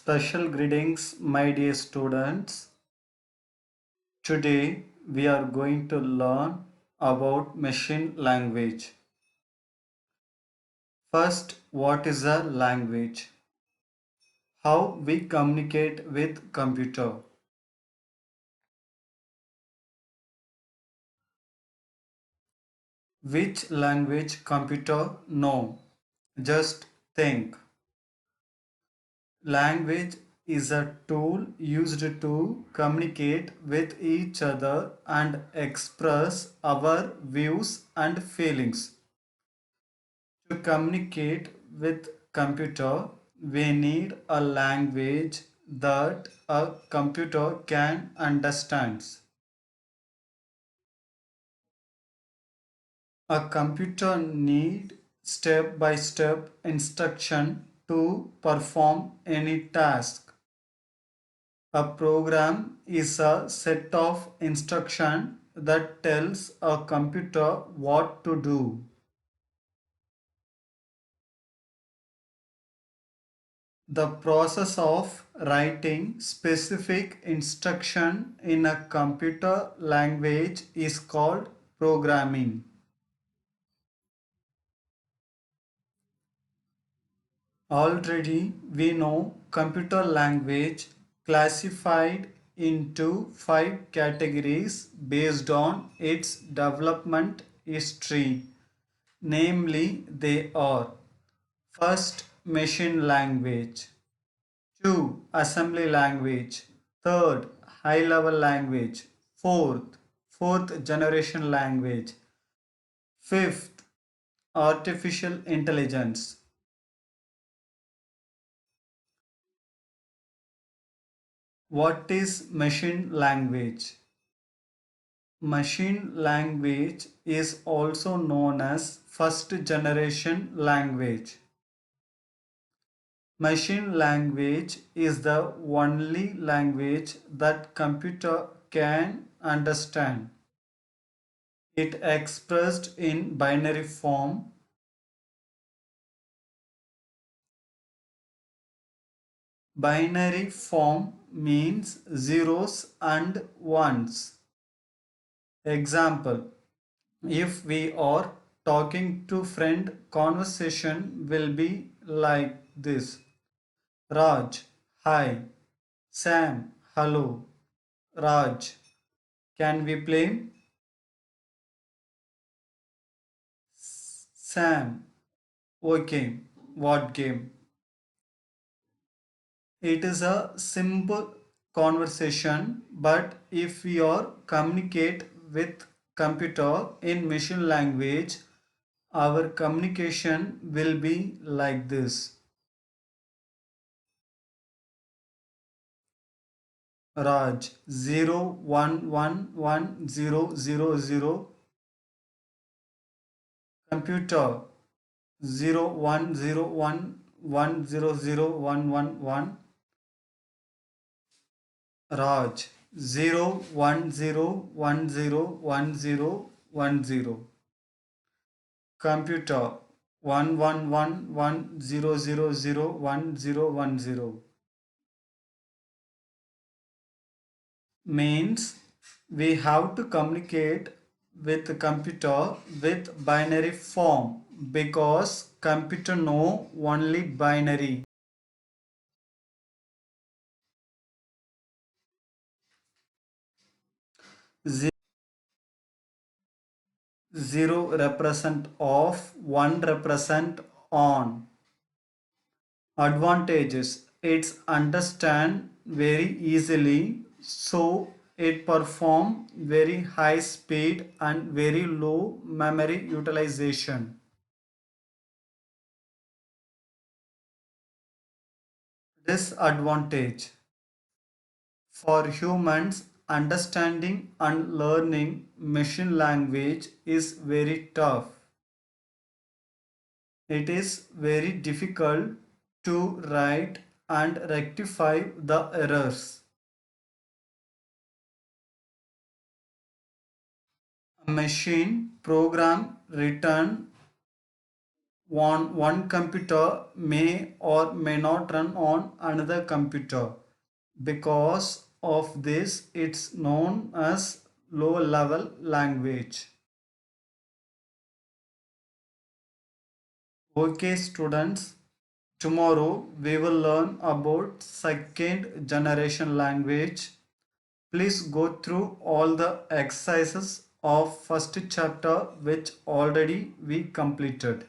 Special greetings, my dear students. Today we are going to learn about machine language. First, what is a language? How we communicate with computer. Which language computer know? Just think. Language is a tool used to communicate with each other and express our views and feelings. To communicate with computer, we need a language that a computer can understand. A computer need step by step instruction to perform any task. A program is a set of instruction that tells a computer what to do. The process of writing specific instruction in a computer language is called programming. Already we know computer language classified into five categories based on its development history. Namely, they are: first, machine language; 2. Assembly language; 3rd. High level language; 4th. Fourth generation language; 5th. Artificial intelligence. What is machine language? Machine language is also known as first generation language. Machine language is the only language that computer can understand. It expressed in binary form. Binary form means zeros and ones. Example: if we are talking to friend, conversation will be like this: Raj, hi. Sam, hello. Raj, can we play? Sam, okay. What game? It is a simple conversation, but if we are communicate with computer in machine language, our communication will be like this: Raj 01110000, computer 0101100111, Raj 0101010110, computer 111100001010. Means we have to communicate with the computer with binary form because computer know only binary. Ze- 0 represent off, 1 represent on. Advantages: it's understand very easily, so it perform very high speed and very low memory utilization. Disadvantage: for humans, understanding and learning machine language is very tough. It is very difficult to write and rectify the errors. A machine program written one computer may or may not run on another computer. Because of this, it's known as low level language. Okay, students, tomorrow we will learn about second generation language. Please go through all the exercises of first chapter which already we completed.